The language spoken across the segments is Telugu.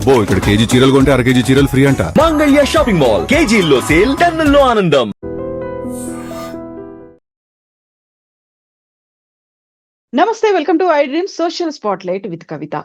అబ్బో ఇక్కడ కేజీ చీరలు కొంటే అర కేజీ చీరలు ఫ్రీ అంట. మంగళ్య షాపింగ్ మాల్, కేజీల్లో సేల్, టన్నుల్లో ఆనందం. నమస్తే, welcome to I dream social spot light with Kavitha.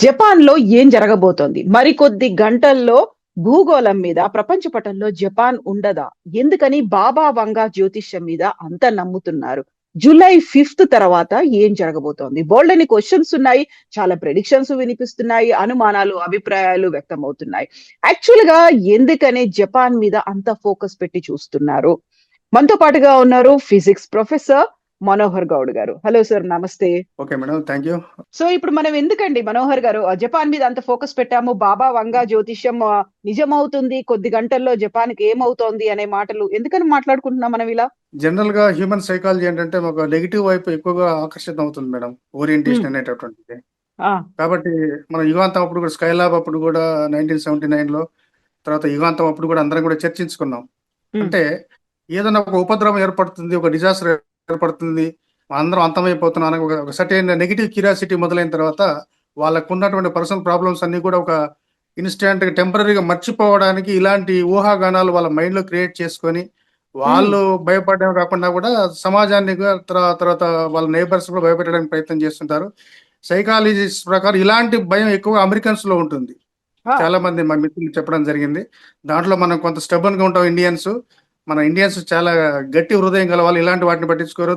Japan లో ఏం జరగబోతోంది? మరికొద్ది గంటల్లో భూగోళం మీద, ప్రపంచ పటంలో జపాన్ ఉండదా? ఎందుకని బాబా వంగా జ్యోతిష్యం మీద అంత నమ్ముతున్నారు? జూలై 5th తర్వాత ఏం జరగబోతోంది? బోల్డ్ అని క్వశ్చన్స్ ఉన్నాయి, చాలా ప్రెడిక్షన్స్ వినిపిస్తున్నాయి, అనుమానాలు, అభిప్రాయాలు వ్యక్తం అవుతున్నాయి. యాక్చువల్ గా ఎందుకని జపాన్ మీద అంత ఫోకస్ పెట్టి చూస్తున్నారు? మనతో పాటుగా ఉన్నారు ఫిజిక్స్ ప్రొఫెసర్ మనోహర్ గౌడ్ గారు. హలో సార్, నమస్తే. Okay madam, thank you. So ఇప్పుడు మనం ఎందుకండి మనోహర్ గారు జపాన్ మీద అంత ఫోకస్ పెట్టాము? బాబా వంగా జ్యోతిష్యం నిజమవుతుంది, కొద్ది గంటల్లో జపాన్ కి ఏమవుతోంది అనే మాటలు ఎందుకని మాట్లాడుకుంటున్నాం మనం ఇలా? జనరల్ గా హ్యూమన్ సైకాలజీ ఏంటంటే ఒక నెగిటివ్ వైపు ఎక్కువగా ఆకర్షితం అవుతుంది మేడం, ఓరియంటేషన్ అనేటటువంటిది. కాబట్టి మన యుగాంతం అప్పుడు కూడా, స్కైలాబ్ అప్పుడు కూడా 1979 లో, తర్వాత యుగాంతం అప్పుడు కూడా అందరం కూడా చర్చించుకున్నాం. అంటే ఏదైనా ఒక ఉపద్రవం ఏర్పడుతుంది, ఒక డిజాస్టర్ ఏర్పడుతుంది, అందరం అంతమైపోతున్నాం, ఒక సర్టెన్ నెగిటివ్ క్యూరియాసిటీ మొదలైన తర్వాత వాళ్ళకు ఉన్నటువంటి పర్సనల్ ప్రాబ్లమ్స్ అన్ని కూడా ఒక ఇన్స్టెంట్ టెంపరీగా మర్చిపోవడానికి ఇలాంటి ఊహాగానాలు వాళ్ళ మైండ్ లో క్రియేట్ చేసుకొని వాళ్ళు భయపడడం కాకుండా కూడా సమాజాన్ని తర్వాత వాళ్ళ నైబర్స్ కూడా భయపెట్టడానికి ప్రయత్నం చేస్తుంటారు. సైకాలజిస్ట్ ప్రకారం ఇలాంటి భయం ఎక్కువ అమెరికన్స్ లో ఉంటుంది. చాలా మంది మా మిత్రులు చెప్పడం జరిగింది. దాంట్లో మనం కొంత స్టెబన్ గా ఉంటాం ఇండియన్స్. మన ఇండియన్స్ చాలా గట్టి హృదయం గల వాళ్ళు, ఇలాంటి వాటిని పట్టించుకోరు.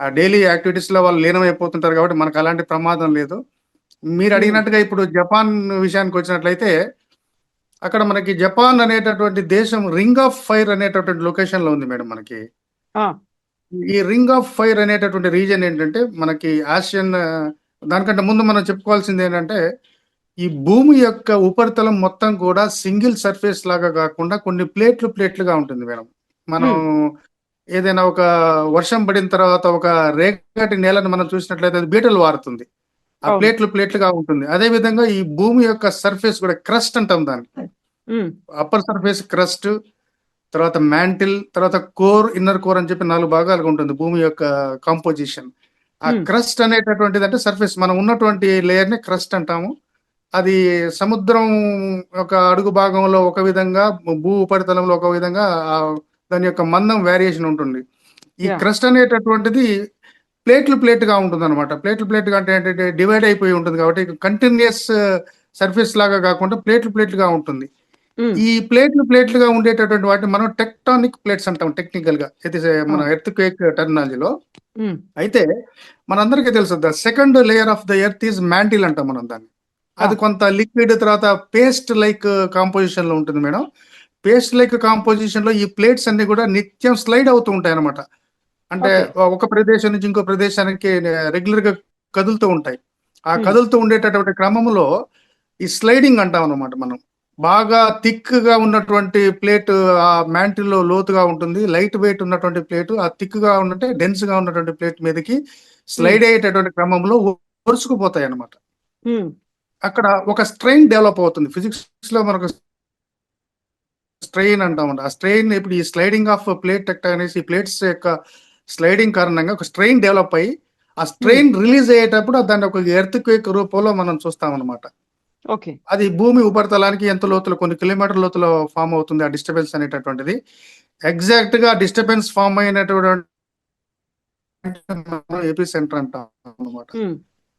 డైలీ యాక్టివిటీస్ లో వాళ్ళు లీనమైపోతుంటారు కాబట్టి మనకు అలాంటి ప్రమాదం లేదు. మీరు అడిగినట్టుగా ఇప్పుడు జపాన్ విషయానికి వచ్చినట్లయితే, అక్కడ మనకి జపాన్ అనేటటువంటి దేశం రింగ్ ఆఫ్ ఫైర్ అనేటటువంటి లొకేషన్ లో ఉంది మేడం. మనకి ఈ రింగ్ ఆఫ్ ఫైర్ అనేటటువంటి రీజన్ ఏంటంటే, మనకి ఆసియన్, దానికంటే ముందు మనం చెప్పుకోవాల్సింది ఏంటంటే, ఈ భూమి యొక్క ఉపరితలం మొత్తం కూడా సింగిల్ సర్ఫేస్ లాగా కాకుండా కొన్ని ప్లేట్లుగా ఉంటుంది మేడం. మనం ఏదైనా ఒక వర్షం పడిన తర్వాత ఒక రేగటి నేలను మనం చూసినట్లయితే అది బీటలు వారుతుంది, ఆ ప్లేట్లుగా ఉంటుంది. అదే విధంగా ఈ భూమి యొక్క సర్ఫేస్ కూడా క్రస్ట్ అంటాం దాన్ని. అప్పర్ సర్ఫేస్ క్రస్ట్, తర్వాత మ్యాంటిల్, తర్వాత కోర్, ఇన్నర్ కోర్ అని చెప్పి 4 భాగాలుగా ఉంటుంది భూమి యొక్క కాంపోజిషన్. ఆ క్రస్ట్ అనేటటువంటిది అంటే సర్ఫేస్, మనం ఉన్నటువంటి లేయర్ ని క్రస్ట్ అంటాము. అది సముద్రం ఒక అడుగు భాగంలో ఒక విధంగా, భూ ఉపరితలంలో ఒక విధంగా దాని యొక్క మందం వేరియేషన్ ఉంటుంది. ఈ క్రస్ట్ అనేటటువంటిది ప్లేట్గా ఉంటుంది అనమాట. ప్లేట్గా అంటే ఏంటంటే డివైడ్ అయిపోయి ఉంటుంది కాబట్టి కంటిన్యూస్ సర్ఫేస్ లాగా కాకుండా ప్లేట్లుగా ఉంటుంది. ఈ ప్లేట్లుగా ఉండేటటువంటి వాటిని మనం టెక్టానిక్ ప్లేట్స్ అంటాం టెక్నికల్ గా, అయితే మన ఎర్త్ క్వేక్ టెర్మినాలజీలో. అయితే మనందరికీ తెలుసు, the second layer of the earth is mantle అంటాం మనం దాన్ని. అది కొంత లిక్విడ్, తర్వాత పేస్ట్ లైక్ కాంపోజిషన్ లో ఉంటుంది మేడం. పేస్ట్ లైక్ కాంపోజిషన్ లో ఈ ప్లేట్స్ అన్ని కూడా నిత్యం స్లైడ్ అవుతూ ఉంటాయి అనమాట. అంటే ఒక ప్రదేశం నుంచి ఇంకో ప్రదేశానికి రెగ్యులర్ గా కదులుతూ ఉంటాయి. ఆ కదులుతూ ఉండేటటువంటి క్రమంలో ఈ స్లైడింగ్ అంటాం అనమాట మనం. బాగా థిక్ గా ఉన్నటువంటి ప్లేట్ ఆ మ్యాంటిల్ లో లోతుగా ఉంటుంది, లైట్ వెయిట్ ఉన్నటువంటి ప్లేట్ ఆ థిక్ గా ఉన్నట్టే డెన్స్ గా ఉన్నటువంటి ప్లేట్ మీదకి స్లైడ్ అయ్యేటటువంటి క్రమంలో ఒరుసుకుపోతాయి అనమాట. అక్కడ ఒక స్ట్రెయిన్ డెవలప్ అవుతుంది. ఫిజిక్స్ లో మనకు స్ట్రెయిన్ అంటామంట. ఆ స్ట్రెయిన్ ఇప్పుడు ఈ స్లైడింగ్ ఆఫ్ ప్లేట్ టెక్టానిక్స్, ఈ ప్లేట్స్ యొక్క స్లైడింగ్ కారణంగా ఒక స్ట్రెయిన్ డెవలప్ అయ్యి ఆ స్ట్రెయిన్ రిలీజ్ అయ్యేటప్పుడు దాన్ని ఒక ఎర్త్ క్వేక్ రూపంలో మనం చూస్తాం అనమాట. అది భూమి ఉపరితలానికి ఎంత లోతులో, కొన్ని కిలోమీటర్ లోతులో ఫామ్ అవుతుంది ఆ డిస్టర్బెన్స్ అనేటటువంటిది. ఎగ్జాక్ట్ గా డిస్టర్బెన్స్ ఫామ్ అయినటువంటి ఏపీ సెంటర్ అంటాం అనమాట.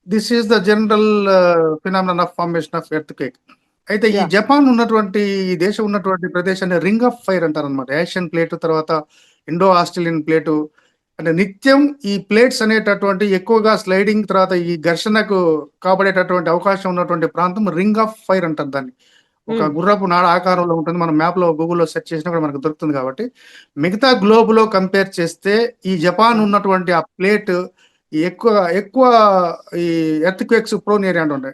This is the general phenomenon of formation of earth quake. అయితే ఈ జపాన్ ఉన్నటువంటి, ఈ దేశం ఉన్నటువంటి ప్రదేశాన్ని రింగ్ ఆఫ్ ఫైర్ అంటారు అనమాట. ఏషియన్ ప్లేట్, తర్వాత ఇండో ఆస్ట్రేలియన్ ప్లేటు. అంటే నిత్యం ఈ ప్లేట్స్ అనేటటువంటి ఎక్కువగా స్లైడింగ్, తర్వాత ఈ ఘర్షణకు కాబడేటటువంటి అవకాశం ఉన్నటువంటి ప్రాంతం రింగ్ ఆఫ్ ఫైర్ అంటారు దాన్ని. ఒక గుర్రపు నాడ ఆకారంలో ఉంటుంది. మనం మ్యాప్ లో గూగుల్లో సెర్చ్ చేసినా కూడా మనకు దొరుకుతుంది. కాబట్టి మిగతా గ్లోబ్ లో కంపేర్ చేస్తే ఈ జపాన్ ఉన్నటువంటి ఆ ప్లేట్ ఎక్కువ ఈ ఎర్త్ క్వేక్స్ ప్రోన్ ఏరియా ఉంటుంది.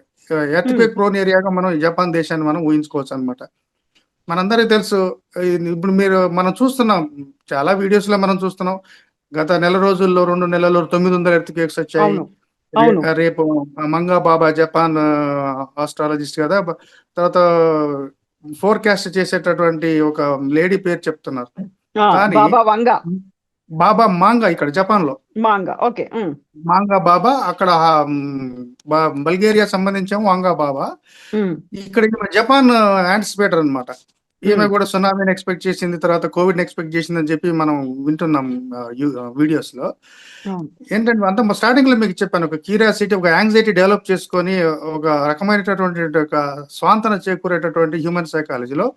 ఎర్త్ క్వేక్ ప్రోన్ ఏరియాగా మనం ఈ జపాన్ దేశాన్ని మనం ఊహించుకోవచ్చు అనమాట. మనందరికీ తెలుసు, ఇప్పుడు మనం చూస్తున్నాం, చాలా వీడియోస్ లో మనం చూస్తున్నాం, గత నెల రోజుల్లో 2 నెలల్లో 900 ఎర్త్ క్వేక్స్ వచ్చాయి. రేపు మంగా బాబా, జపాన్ ఆస్ట్రాలజిస్ట్ కదా, తర్వాత ఫోర్కాస్ట్ చేసేటటువంటి ఒక లేడీ పేరు చెప్తున్నారు. కానీ బాబా మాంగా ఇక్కడ జపాన్ లో. మాంగా. ఓకే. మాంగా బాబా అక్కడ బల్గేరియా సంబంధించాము వాంగా బాబా. ఇక్కడ జపాన్ యాంటిసిపేటర్ అన్నమాట. ఈమె కూడా సునామీని ఎక్స్పెక్ట్ చేసింది, తర్వాత కోవిడ్ ఎక్స్పెక్ట్ చేసింది అని చెప్పి మనం వింటున్నాం వీడియోస్ లో. ఏంటంటే అంత స్టార్టింగ్ లో మీకు చెప్పాను, ఒక క్యూరియాసిటీ, ఒక యాంగ్జైటీ డెవలప్ చేసుకొని ఒక రకమైనటువంటి ఒక స్వాంతన చేకూరేటటువంటి హ్యూమన్ సైకాలజీలో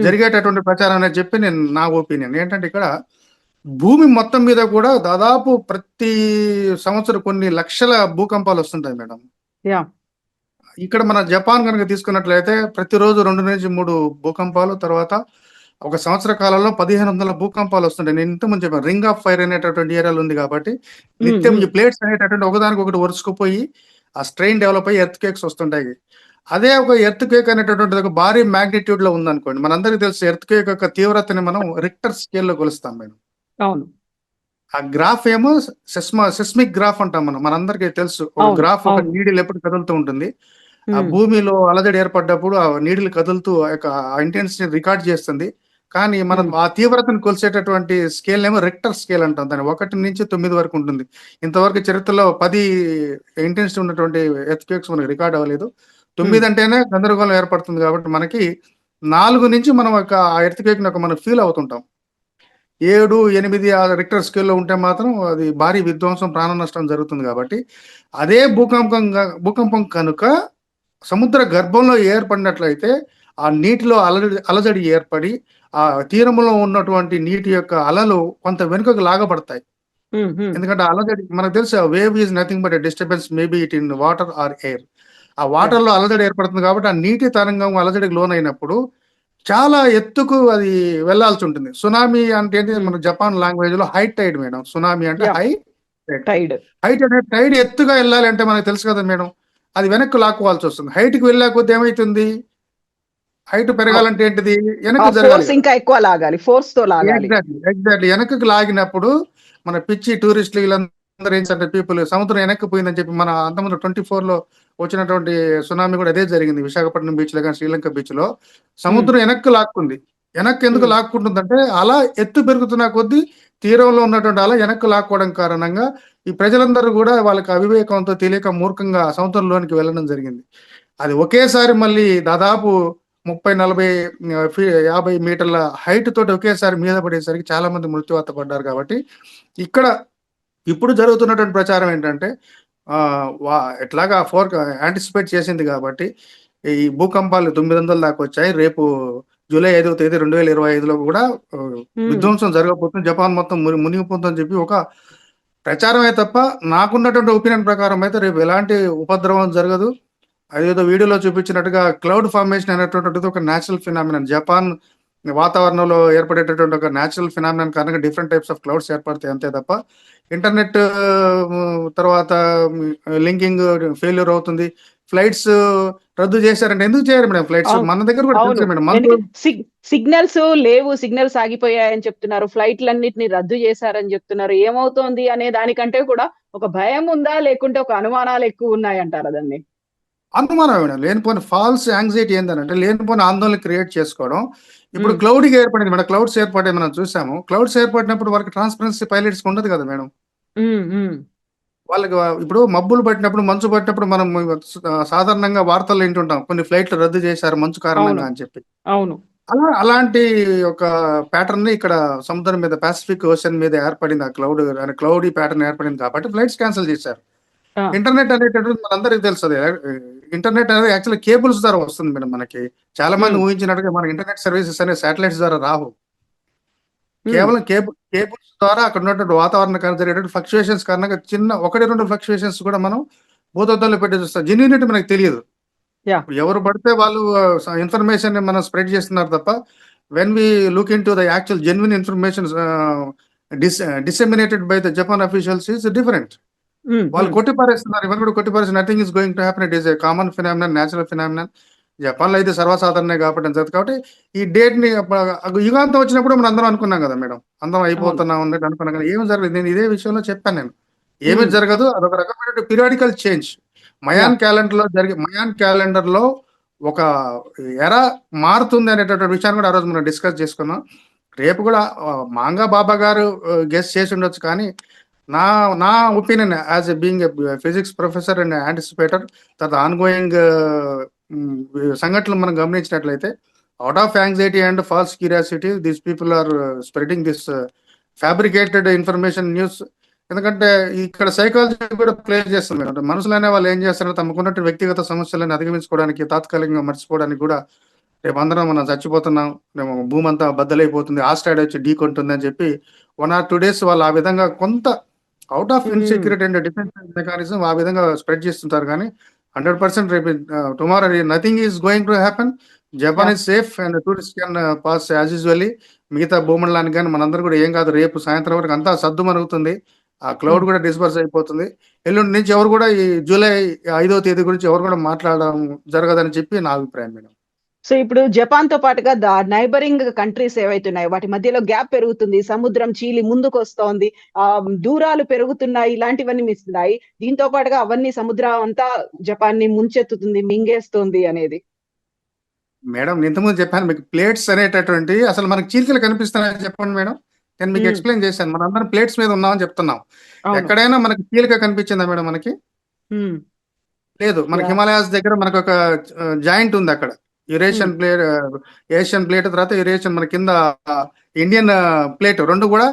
జరిగేటటువంటి ప్రచారం అని చెప్పి నేను నా ఒపీనియన్. ఏంటంటే ఇక్కడ భూమి మొత్తం మీద కూడా దాదాపు ప్రతి సంవత్సరం కొన్ని లక్షల భూకంపాలు వస్తుంటాయి మేడం. యా. ఇక్కడ మన జపాన్ కనుక తీసుకున్నట్లయితే ప్రతిరోజు 2 నుంచి 3 భూకంపాలు, తర్వాత ఒక సంవత్సర కాలంలో 1500 భూకంపాలు వస్తుంటాయి. నేను ఇంతకుముందు చెప్పాను, రింగ్ ఆఫ్ ఫైర్ అనేటటువంటి ఏరియాలు ఉంది కాబట్టి నిత్యం ఈ ప్లేట్స్ అనేటటువంటి ఒకదానికి ఒకటి వరుసుకుపోయి ఆ స్ట్రెయిన్ డెవలప్ అయ్యి ఎర్త్ కేక్స్ వస్తుంటాయి. అదే ఒక ఎర్త్ కేక్ అనేటటువంటి ఒక భారీ మ్యాగ్నిట్యూడ్ లో ఉందనుకోండి, మనందరికీ తెలుసు ఎర్త్ కేక్ యొక్క తీవ్రతని మనం రిక్టర్ స్కేల్లో కొలుస్తాం మేడం. అవును. ఆ గ్రాఫ్ ఏమో సెస్మిక్ గ్రాఫ్ అంటాం మనం, మనందరికీ తెలుసు. ఒక గ్రాఫ్, ఒక నీడిల్ ఎప్పుడు కదులుతూ ఉంటుంది. ఆ భూమిలో అలజడి ఏర్పడ్డప్పుడు ఆ నీడిల్ కదులుతూ ఆ ఇంటెన్సిటీ రికార్డ్ చేస్తుంది. కానీ మనం ఆ తీవ్రతను కొలిసేటటువంటి స్కేల్ ఏమో రెక్టర్ స్కేల్ అంటాం. దాన్ని 1 నుంచి 9 వరకు ఉంటుంది. ఇంతవరకు చరిత్రలో 10 ఇంటెన్సిటీ ఉన్నటువంటి ఎర్త్ క్వేక్స్ మనకి రికార్డ్ అవ్వలేదు. 9 అంటేనే గందరగోళం ఏర్పడుతుంది. కాబట్టి మనకి 4 నుంచి మనం ఒక ఆ ఎర్త్ క్వేక్ మనం ఫీల్ అవుతుంటాం. 7, 8 ఆ రిక్టర్ స్కేల్లో ఉంటే మాత్రం అది భారీ విధ్వంసం, ప్రాణ నష్టం జరుగుతుంది. కాబట్టి అదే భూకంపం కనుక సముద్ర గర్భంలో ఏర్పడినట్లయితే ఆ నీటిలో అలజడి ఏర్పడి ఆ తీరంలో ఉన్నటువంటి నీటి యొక్క అలలు కొంత వెనుకకు లాగబడతాయి. ఎందుకంటే అలజడి మనకు తెలుసు, wave is nothing but disturbance maybe it in water or air. ఆ వాటర్ లో అలజడి ఏర్పడుతుంది కాబట్టి ఆ నీటి తరంగం అలజడికి లోనైనప్పుడు చాలా ఎత్తుకు అది వెళ్లాల్సి ఉంటుంది. సునామీ అంటే ఏంటి, మన జపాన్ లాంగ్వేజ్ లో హై టైడ్ మేడం. సునామీ అంటే హై టైడ్. హైట్ అంటే టైడ్ ఎత్తుగా వెళ్ళాలి అంటే మనకు తెలుసు కదా మేడం, అది వెనక్కి లాక్కోవాల్సి వస్తుంది. హైట్ కి వెళ్ళాకపోతే ఏమైతుంది, హైట్ పెరగాలంటే ఏంటిది, వెనక్కి జరగాలి, ఇంకా ఎక్కువ లాగాలి, ఫోర్స్ తో లాగాలి. ఎగ్జాక్ట్లీ వెనక్కి లాగినప్పుడు మన పిచ్చి టూరిస్టులు వీళ్ళందరూ ఏంటంటే పీపుల్ సముద్రం వెనక్కి పోయిందని చెప్పి, మన అంతకుముందు 24 లో వచ్చినటువంటి సునామీ కూడా అదే జరిగింది. విశాఖపట్నం బీచ్ లో కానీ శ్రీలంక బీచ్ లో సముద్రం వెనక్కి లాక్కుంది. వెనక్కి ఎందుకు లాక్కుంటుందంటే అలా ఎత్తు పెరుగుతున్న కొద్దీ తీరంలో ఉన్నటువంటి అలా వెనక్కి లాక్కోవడం కారణంగా ఈ ప్రజలందరూ కూడా వాళ్ళకి అవివేకంతో తెలియక మూర్ఖంగా సముద్రంలోనికి వెళ్ళడం జరిగింది. అది ఒకేసారి మళ్ళీ దాదాపు 30-40-50 మీటర్ల హైట్ తోటి ఒకేసారి మీద పడేసరికి చాలా మంది మృత్యువాత పడ్డారు. కాబట్టి ఇక్కడ ఇప్పుడు జరుగుతున్నటువంటి ప్రచారం ఏంటంటే ఎట్లాగా యాంటిసిపేట్ చేసింది కాబట్టి ఈ భూకంపాలు 900 దాకా వచ్చాయి. రేపు జూలై 5వ తేదీ 2025లో కూడా విధ్వంసం జరగబోతుంది, జపాన్ మొత్తం మునిగిపోతుందని చెప్పి ఒక ప్రచారమే తప్ప నాకున్నటువంటి ఒపీనియన్ ప్రకారం అయితే రేపు ఎలాంటి ఉపద్రవం జరగదు. అదేదో వీడియోలో చూపించినట్టుగా క్లౌడ్ ఫార్మేషన్ అనేటటువంటిది ఒక న్యాచురల్ ఫినామినన్, జపాన్ వాతావరణంలో ఏర్పడేటటువంటి ఒక న్యాచురల్ ఫినామినన్ కారణంగా డిఫరెంట్ టైప్స్ ఆఫ్ క్లౌడ్స్ ఏర్పడతాయి అంతే తప్ప ఇంటర్నెట్ తర్వాత లింకింగ్ ఫెయిల్యూర్ అవుతుంది. ఫ్లైట్స్ రద్దు చేశారంటే ఎందుకు చేయరు మేడం ఫ్లైట్స్? మన దగ్గర కూడా తెలుసు మేడం, సిగ్నల్స్ లేవు, సిగ్నల్స్ ఆగిపోయాయని చెప్తున్నారు, ఫ్లైట్లన్నిటిని రద్దు చేశారని చెప్తున్నారు. ఏమవుతోంది అనే దానికంటే కూడా ఒక భయం ఉందా, లేకుంటే ఒక అనుమానాలు ఎక్కువ ఉన్నాయంటారు దాన్ని? అనుమానం మేడం, లేనిపోయిన ఫాల్స్ యాంగ్జైటీ ఏంటంటే లేనిపోయిన ఆందోళన క్రియేట్ చేసుకోవడం. ఇప్పుడు క్లౌడ్గా ఏర్పడింది మేడం, క్లౌడ్స్ ఏర్పడే మనం చూసాము. క్లౌడ్స్ ఏర్పడినప్పుడు వాళ్ళకి ట్రాన్స్పరెన్సీ పైలట్స్ ఉండదు కదా మేడం. వాళ్ళకి ఇప్పుడు మబ్బులు పట్టినప్పుడు, మంచు పట్టినప్పుడు మనం సాధారణంగా వార్తలు వింటుంటాం, కొన్ని ఫ్లైట్లు రద్దు చేశారు మంచు కారణంగా అని చెప్పి. అవును. అలాంటి ఒక ప్యాటర్న్ ని ఇక్కడ సముద్రం మీద, పాసిఫిక్ ఓషన్ మీద ఏర్పడింది. ఆ క్లౌడీ ప్యాటర్న్ ఏర్పడింది కాబట్టి ఫ్లైట్స్ క్యాన్సిల్ చేశారు. ఇంటర్నెట్ అనేటటువంటి మనందరికీ తెలుసు, ఇంటర్నెట్ అనేది యాక్చువల్లీ కేబుల్స్ ద్వారా వస్తుంది మేడం. మనకి చాలా మంది ఊహించినట్టుగా మన ఇంటర్నెట్ సర్వీసెస్ అనే శాటిలైట్స్ ద్వారా రావు. కేవలం కేబుల్స్ ద్వారా అక్కడ ఉన్నటువంటి వాతావరణ జరిగేటువంటి ఫ్లక్చుయేషన్స్ కారణంగా చిన్న 1-2 ఫ్లక్చుయేషన్స్ కూడా మనం భూతత్వంలో పెట్టి చూస్తాం. జెన్యూనిటీ మనకు తెలియదు. ఎవరు పడితే వాళ్ళు ఇన్ఫర్మేషన్ మనం స్ప్రెడ్ చేస్తున్నారు తప్ప when we look in to the actual genuine information disseminated by the Japan officials is different. వాళ్ళు కొట్టిపారేస్తున్నారు, ఇవన్నీ కూడా కొట్టిపారేసి nothing is going to happen, it is a common phenomenon, natural phenomenon. జపాన్లో అయితే సర్వసాధారణమే కాబట్టి కాబట్టి ఈ డేట్ ని యుగాంతం వచ్చినప్పుడు మనం అందరం అనుకున్నాం కదా మేడం, అందరం అయిపోతున్నాం అన్నట్టు అనుకున్నాం కదా. ఏమి జరగదు, నేను ఇదే విషయంలో చెప్పాను, నేను ఏమీ జరగదు. అదొక రకమైన పీరియాడికల్ చేంజ్. మయాన్ క్యాలెండర్ లో ఒక ఎరా మారుతుంది అనేటటువంటి విషయాన్ని కూడా ఆ రోజు మనం డిస్కస్ చేసుకున్నాం. రేపు కూడా మాంగా బాబా గారు గెస్ట్ చేసి ఉండొచ్చు, కానీ నా నా opinion as a being physics professor and anticipator, తర్వాత ఆన్గోయింగ్ సంఘటనలు మనం గమనించినట్లయితే out of anxiety and false curiosity these people are spreading this fabricated information news. ఎందుకంటే ఇక్కడ సైకాలజీ కూడా ప్లే చేస్తుంది. అంటే మనుషులు అనే వాళ్ళు ఏం చేస్తారంటే తమకున్నట్టు వ్యక్తిగత సమస్యలను అధిగమించుకోవడానికి, తాత్కాలికంగా మర్చిపోవడానికి కూడా రేపు అందరం మనం చచ్చిపోతున్నాం, మేము భూమి అంతా బద్దలైపోతుంది, ఆస్ట్రాయిడ్ వచ్చి ఢీ కొంటుంది అని చెప్పి 1 or 2 days వాళ్ళు ఆ విధంగా కొంత out of insecurity and defence mechanism ఆ విధంగా స్ప్రెడ్ చేస్తుంటారు. కానీ 100% రేపు tomorrow nothing is going to happen. Japan is safe and tourist can pass as usually. మిగతా భూమండలానికి కానీ మనందరూ కూడా ఏం కాదు, రేపు సాయంత్రం వరకు అంతా సద్దు మరుగుతుంది, ఆ క్లౌడ్ కూడా డిస్పర్స్ అయిపోతుంది. ఎల్లుండి నుంచి ఎవరు కూడా ఈ జూలై 5వ తేదీ గురించి ఎవరు కూడా మాట్లాడడం జరగదని చెప్పి నా అభిప్రాయం మేడం. సో ఇప్పుడు జపాన్ తో పాటుగా నైబరింగ్ కంట్రీస్ ఏవైతున్నాయి వాటి మధ్యలో గ్యాప్ పెరుగుతుంది, సముద్రం చీలి ముందుకు వస్తోంది, దూరాలు పెరుగుతున్నాయి, ఇలాంటివన్నీ మిస్తున్నాయి. దీంతో పాటుగా అవన్నీ సముద్రం అంతా జపాన్ ని ముంచెత్తుతుంది, మింగేస్తుంది అనేది. మేడం ఇంతకుముందు చెప్పాను మీకు, ప్లేట్స్ అనేటటువంటి అసలు మనకు చీలికలు కనిపిస్తున్నాయని చెప్పండి మేడం. నేను మీకు ఎక్స్ప్లెయిన్ చేశాను, మన అందరం ప్లేట్స్ మీద ఉన్నామని చెప్తున్నాం. ఎక్కడైనా మనకి చీలిక కనిపించిందా మేడం? మనకి లేదు. మనకి హిమాలయాస్ దగ్గర మనకు ఒక జాయింట్ ఉంది, అక్కడ యురేషియన్ ప్లేట్, ఏషియన్ ప్లేట్, తర్వాత యురేషియన్ మన కింద ఇండియన్ ప్లేట్, రెండు కూడా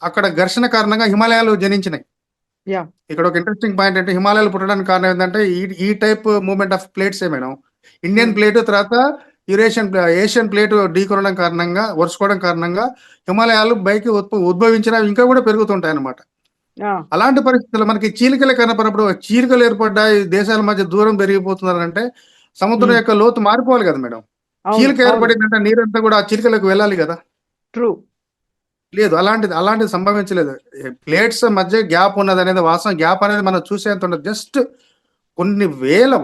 అక్కడ ఘర్షణ కారణంగా హిమాలయాలు జనించినాయి. ఇక్కడ ఒక ఇంట్రెస్టింగ్ పాయింట్ అంటే హిమాలయాలు పుట్టడానికి కారణం ఏంటంటే ఈ type movement of plates madam. Indian plate తర్వాత ఏషియన్ ప్లేట్ ఢీకొనడం కారణంగా, వరుసుకోవడం కారణంగా హిమాలయాలు పైకి ఉద్భవించిన ఇంకా కూడా పెరుగుతుంటాయి అన్నమాట. అలాంటి పరిస్థితుల్లో మనకి చీలికలు కనపడినప్పుడు, చీలికలు ఏర్పడ్డాయి, దేశాల మధ్య దూరం పెరిగిపోతున్నారంటే సముద్రం యొక్క లోతు మారిపోవాలి కదా మేడం. చీలిక ఏర్పడిందంటే నీరంతా కూడా ఆ చీలికలకు వెళ్ళాలి కదా. ట్రూ. లేదు, అలాంటిది సంభవించలేదు. ప్లేట్స్ మధ్య గ్యాప్ ఉన్నది అనేది వాస్తవం. గ్యాప్ అనేది మనం చూసేంత ఉండదు. జస్ట్ కొన్ని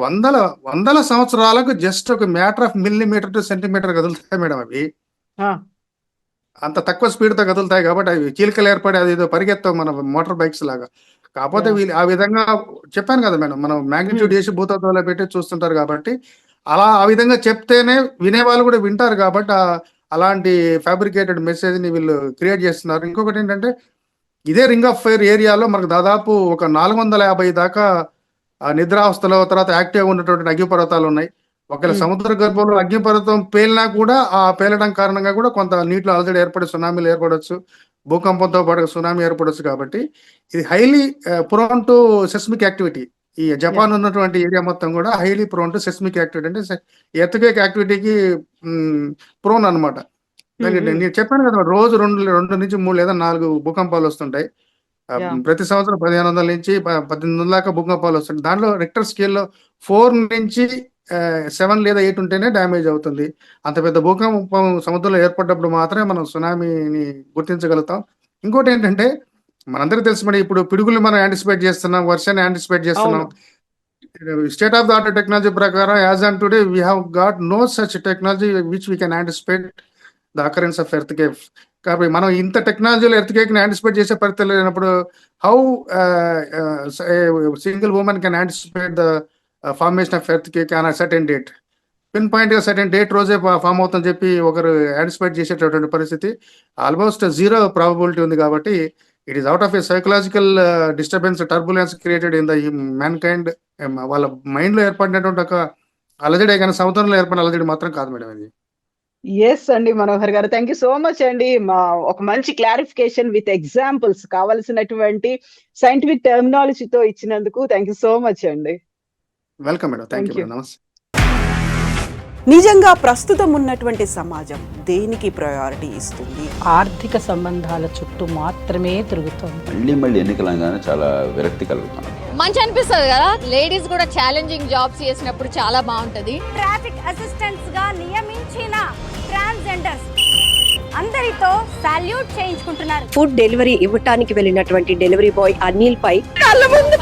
వందల సంవత్సరాలకు జస్ట్ ఒక matter of millimeter to centimeter కదులుతాయి మేడం. అవి అంత తక్కువ స్పీడ్ తో కదులుతాయి కాబట్టి అవి చీలికలు ఏర్పడి అది ఏదో పరిగెత్తాం మన మోటార్ బైక్స్ లాగా. కాకపోతే వీళ్ళు ఆ విధంగా చెప్పాను కదా మేడం, మనం మ్యాగ్నిట్యూడ్ చేసి భూతత్వంలో పెట్టి చూస్తుంటారు కాబట్టి ఆ విధంగా చెప్తేనే వినేవాళ్ళు కూడా వింటారు కాబట్టి అలాంటి ఫ్యాబ్రికేటెడ్ మెసేజ్ ని వీళ్ళు క్రియేట్ చేస్తున్నారు. ఇంకొకటి ఏంటంటే ఇదే రింగ్ ఆఫ్ ఫైర్ ఏరియాలో మనకు దాదాపు ఒక 450 దాకా నిద్రావస్థలో తర్వాత యాక్టివ్ ఉన్నటువంటి అగ్నిపర్వతాలు ఉన్నాయి. ఒకవేళ సముద్ర గర్భంలో అగ్నిపర్వతం పేలినా కూడా ఆ పేలడం కారణంగా కూడా కొంత నీటిలో అలజడి ఏర్పడి సునామీలు ఏర్పడవచ్చు, భూకంపంతో పాటు సునామీ ఏర్పడవచ్చు. కాబట్టి ఇది highly prone to seismic activity. ఈ జపాన్ ఉన్నటువంటి ఏరియా మొత్తం కూడా highly prone to seismic activity, అంటే ఎర్త్క్వేక్ యాక్టివిటీకి ప్రోన్ అనమాట. నేను చెప్పాను కదా, రోజు 2 నుంచి 3 లేదా 4 భూకంపాలు వస్తుంటాయి. ప్రతి సంవత్సరం 1500 నుంచి 1800 దాకా భూకంపాలు వస్తుంటాయి. దాంట్లో రిక్టర్ స్కేల్లో 4 నుంచి 7 లేదా 8 ఉంటేనే డ్యామేజ్ అవుతుంది. అంత పెద్ద భూకంపం సముద్రంలో ఏర్పడ్డప్పుడు మాత్రమే మనం సునామీని గుర్తించగలుగుతాం. ఇంకోటి ఏంటంటే మనందరికీ తెలుసు మరి, ఇప్పుడు పిడుగులు మనం యాంటిసిపేట్ చేస్తున్నాం, వర్షాన్ని యాంటిసిపేట్ చేస్తున్నాం. State of the art technology ప్రకారం as on today we have got no such technology which we can anticipate the occurrence of earth quake. కాబట్టి మనం ఇంత టెక్నాలజీలో ఎర్త్ కేక్ ని యాంటిసిపేట్ చేసే పరిస్థితి లేనప్పుడు how single women can anticipate the formation of earth cake on certain date, pin point గా సర్టెన్ డేట్ రోజే ఫామ్ అవుతుందని చెప్పి ఒకరు యాంటిసిపేట్ చేసేటటువంటి పరిస్థితి ఆల్మోస్ట్ 0 ప్రాబబిలిటీ ఉంది. కాబట్టి it is out of a psychological disturbance, turbulence created in the man kind. వాళ్ళ మైండ్ లో ఏర్పడినటువంటి ఒక అలజడే కానీ సముద్రంలో ఏర్పడిన అలజడి మాత్రం కాదు మేడం ఇది. ఎస్ అండి మనోహర్ గారు, థ్యాంక్ యూ సో మచ్ అండి. ఒక మంచి క్లారిఫికేషన్ విత్ ఎగ్జాంపుల్స్ కావాల్సినటువంటి సైంటిఫిక్ టెర్మినాలజీతో ఇచ్చినందుకు థ్యాంక్ యూ సో మచ్ అండి. Welcome madam, thank you. నమస్తే. నిజంగా ప్రస్తుతం ఉన్నటువంటి సమాజం దేనికి ప్రయారిటీ ఇస్తుంది? ఆర్థిక సంబంధాల చుట్టూ మాత్రమే తిరుగుతుంది. మళ్ళీ ఎన్నికలంగానే చాలా విరక్తి కలుగుతాం. మంచి అనిపిస్తుంది కదా, లేడీస్ కూడా ఛాలెంజింగ్ జాబ్స్ చేసినప్పుడు చాలా బాగుంటది. ట్రాఫిక్ అసిస్టెంట్స్ గా నియమించిన ట్రాన్స్జెండర్స్ అందరితో సాల్యూట్ చేయించుకుంటున్నారు. ఫుడ్ డెలివరీ ఇవ్వటానికి వెళ్ళినటువంటి డెలివరీ బాయ్ అనిల్ పై కళ్ళ ముందు